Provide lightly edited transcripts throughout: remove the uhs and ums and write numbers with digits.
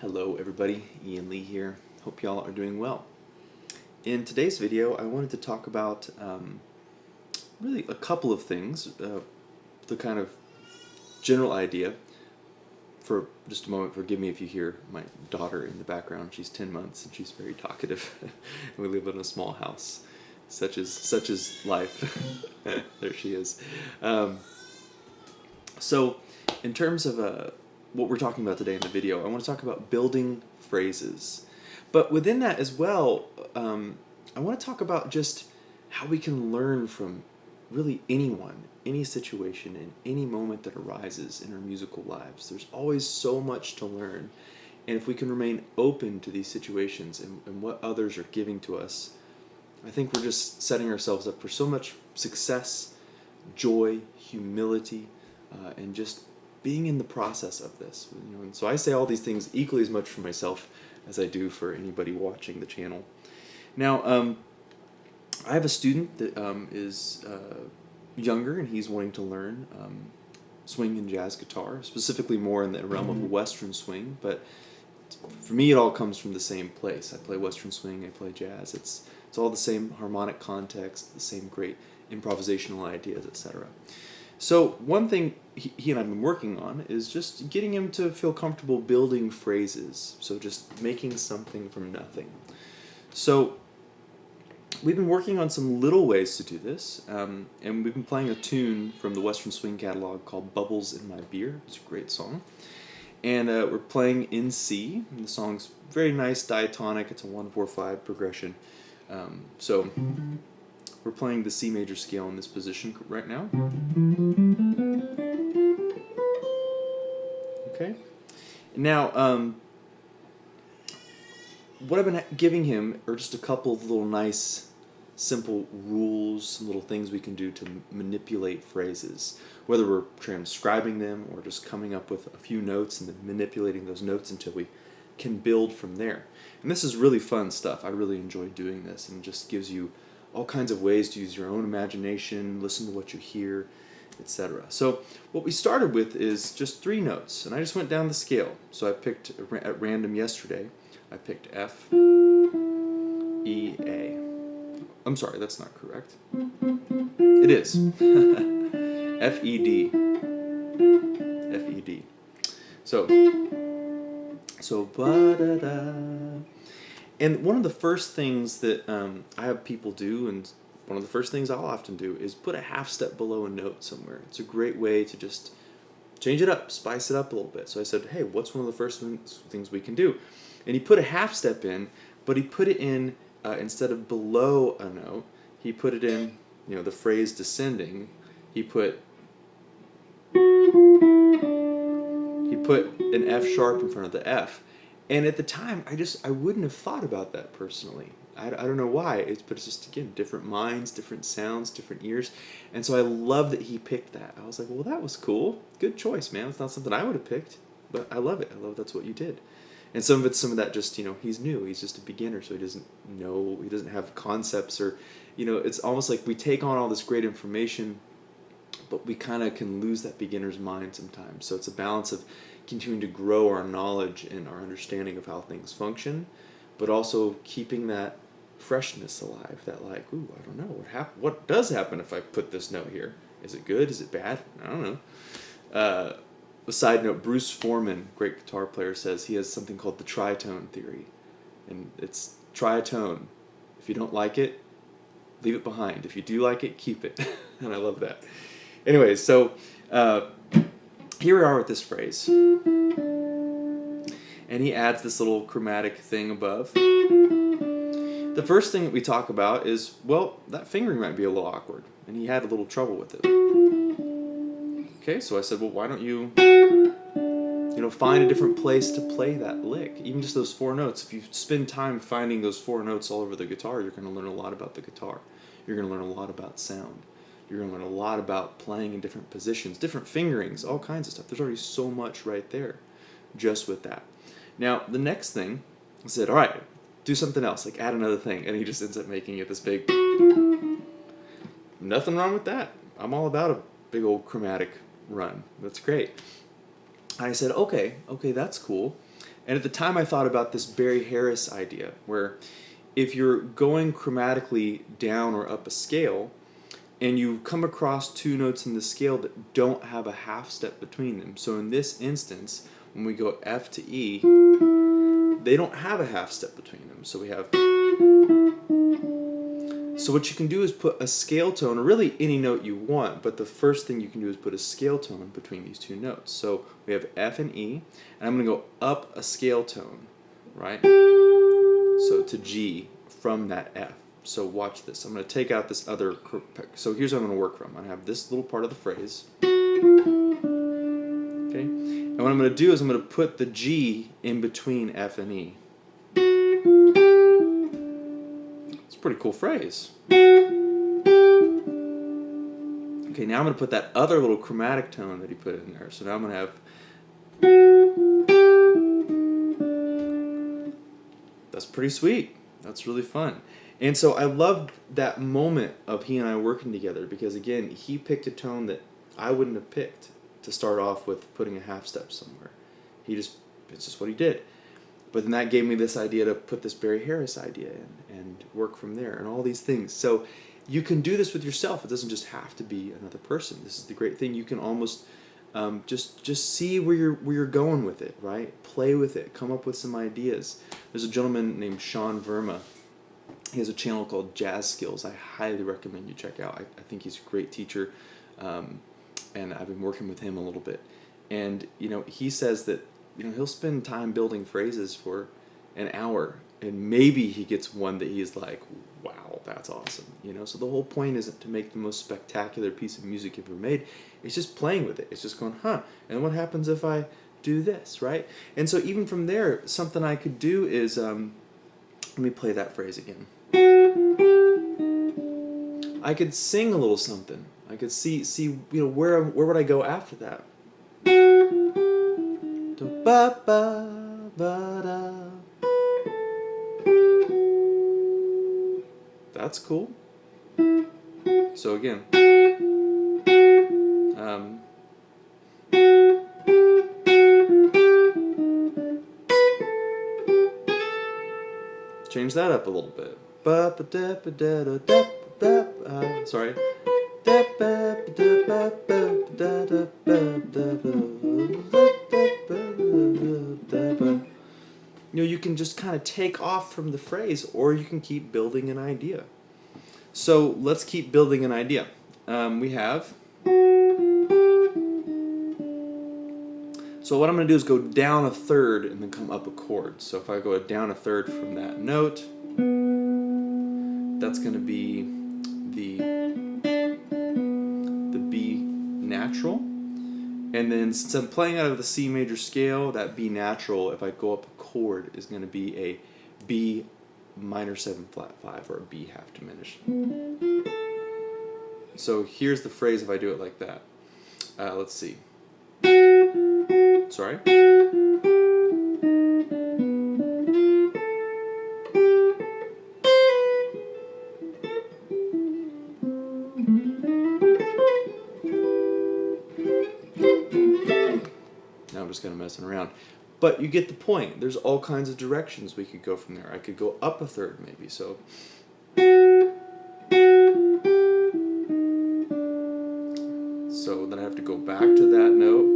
Hello everybody, Ian Lee here. Hope y'all are doing well. In today's video, I wanted to talk about really a couple of things. The kind of general idea. For just a moment, forgive me if you hear my daughter in the background. She's 10 months and she's very talkative. We live in a small house. Such is life. There she is. So, in terms of what we're talking about today in the video, I want to talk about building phrases. But within that as well, I want to talk about just how we can learn from really anyone, any situation, in any moment that arises in our musical lives. There's always so much to learn. And if we can remain open to these situations and what others are giving to us, I think we're just setting ourselves up for so much success, joy, humility, and just being in the process of this. And so I say all these things equally as much for myself as I do for anybody watching the channel. Now, I have a student that is younger, and he's wanting to learn swing and jazz guitar, specifically more in the realm of Western swing, but for me it all comes from the same place. I play Western swing, I play jazz. It's all the same harmonic context, the same great improvisational ideas, etc. So one thing he and I have been working on is just getting him to feel comfortable building phrases, so just making something from nothing. So we've been working on some little ways to do this, and we've been playing a tune from the Western Swing catalog called Bubbles in My Beer. It's a great song. And we're playing in C, and the song's very nice, diatonic. It's a 1-4-5 progression. So we're playing the C major scale in this position right now. Okay. Now, what I've been giving him are just a couple of little nice, simple rules, some little things we can do to manipulate phrases, whether we're transcribing them or just coming up with a few notes and then manipulating those notes until we can build from there. And this is really fun stuff. I really enjoy doing this, and it just gives you all kinds of ways to use your own imagination, listen to what you hear, etc. So what we started with is just 3 notes, and I just went down the scale. So I picked at random yesterday. I picked F, E, A. I'm sorry, that's not correct. It is. F, E, D. F, E, D. So ba-da-da. And one of the first things that I have people do, and one of the first things I'll often do, is put a half step below a note somewhere. It's a great way to just change it up, spice it up a little bit. So I said, hey, what's one of the first things we can do? And he put a half step in, but he put it in, instead of below a note, he put it in, the phrase descending, he put an F sharp in front of the F. And at the time, I wouldn't have thought about that personally. I don't know why, but it's just, again, different minds, different sounds, different ears. And so I love that he picked that. I was like, well, that was cool. Good choice, man. It's not something I would have picked, but I love it. I love that's what you did. And some of that just, he's new. He's just a beginner, so he doesn't have concepts, or, it's almost like we take on all this great information, but we kind of can lose that beginner's mind sometimes. So it's a balance of continuing to grow our knowledge and our understanding of how things function, but also keeping that freshness alive, that like, ooh, I don't know, what does happen if I put this note here? Is it good? Is it bad? I don't know. A side note, Bruce Forman, great guitar player, says he has something called the tritone theory. And it's try a tone. If you don't like it, leave it behind. If you do like it, keep it. And I love that. Anyway, so here we are with this phrase. And he adds this little chromatic thing above. The first thing that we talk about is, well, that fingering might be a little awkward. And he had a little trouble with it. Okay, so I said, well, why don't you find a different place to play that lick? Even just those 4 notes. If you spend time finding those 4 notes all over the guitar, you're going to learn a lot about the guitar. You're going to learn a lot about sound. You're going to learn a lot about playing in different positions, different fingerings, all kinds of stuff. There's already so much right there just with that. Now, the next thing, I said, all right, do something else, like add another thing. And he just ends up making it this big. Nothing wrong with that. I'm all about a big old chromatic run. That's great. I said, okay, that's cool. And at the time I thought about this Barry Harris idea, where if you're going chromatically down or up a scale, and you come across two notes in the scale that don't have a half step between them. So in this instance, when we go F to E, they don't have a half step between them. So we have... So what you can do is put a scale tone, or really any note you want, but the first thing you can do is put a scale tone between these two notes. So we have F and E, and I'm going to go up a scale tone, right? So to G from that F. So watch this. I'm going to take out this other... So here's what I'm going to work from. I'm going to have this little part of the phrase. Okay? And what I'm going to do is I'm going to put the G in between F and E. It's a pretty cool phrase. Okay, now I'm going to put that other little chromatic tone that he put in there. So now I'm going to have... That's pretty sweet. That's really fun. And so I loved that moment of he and I working together, because again, he picked a tone that I wouldn't have picked to start off with putting a half step somewhere. It's just what he did. But then that gave me this idea to put this Barry Harris idea in and work from there and all these things. So you can do this with yourself. It doesn't just have to be another person. This is the great thing. You can almost just see where you're going with it, right? Play with it. Come up with some ideas. There's a gentleman named Sean Verma. He has a channel called Jazz Skills. I highly recommend you check out. I think he's a great teacher, and I've been working with him a little bit. And he says that he'll spend time building phrases for an hour, and maybe he gets one that he's like, wow, that's awesome. So the whole point isn't to make the most spectacular piece of music ever made. It's just playing with it. It's just going, and what happens if I do this, right? And so even from there, something I could do is, let me play that phrase again. I could sing a little something. I could see where would I go after that? That's cool. So again, change that up a little bit. Sorry. You can just kind of take off from the phrase, or you can keep building an idea. So let's keep building an idea. We have... So what I'm going to do is go down a third and then come up a chord. So if I go down a third from that note, that's going to be the B natural. And then since I'm playing out of the C major scale, that B natural, if I go up a chord, is going to be a B minor 7 flat 5, or a B half diminished. So here's the phrase if I do it like that. Let's see. Sorry. Now I'm just kind of messing around. But you get the point. There's all kinds of directions we could go from there. I could go up a third maybe. So then I have to go back to that note,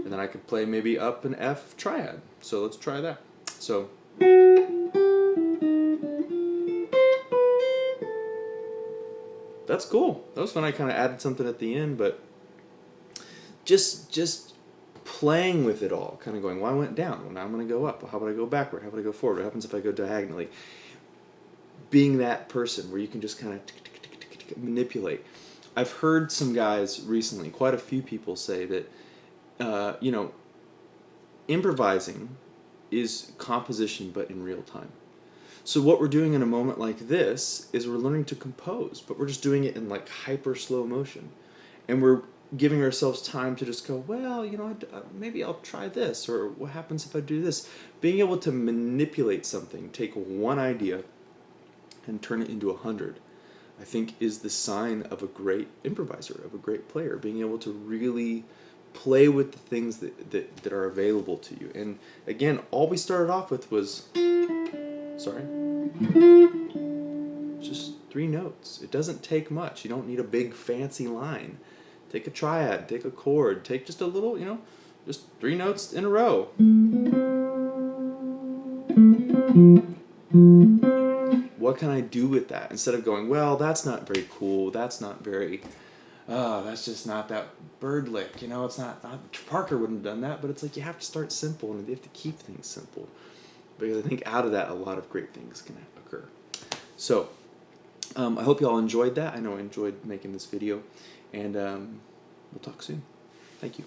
and then I could play maybe up an F triad. So let's try that. So that's cool. That was fun. I kind of added something at the end, but just playing with it all, kind of going, well, I went down, well, now I'm going to go up. Well, how about I go backward? How about I go forward? What happens if I go diagonally? Being that person where you can just kind of manipulate. I've heard some guys recently, quite a few people say that, improvising is composition, but in real time. So what we're doing in a moment like this is we're learning to compose, but we're just doing it in like hyper slow motion. And we're giving ourselves time to just go, well, maybe I'll try this, or what happens if I do this? Being able to manipulate something, take one idea and turn it into 100, I think is the sign of a great improviser, of a great player. Being able to really play with the things that are available to you. And again, all we started off with was, sorry, just 3 notes. It doesn't take much. You don't need a big fancy line. Take a triad, take a chord, take just a little, just 3 notes in a row. What can I do with that? Instead of going, well, that's not very cool, that's not very, that's just not that bird lick, it's not, Parker wouldn't have done that, but it's like you have to start simple and you have to keep things simple. Because I think out of that, a lot of great things can occur. So, I hope you all enjoyed that. I know I enjoyed making this video, and we'll talk soon. Thank you.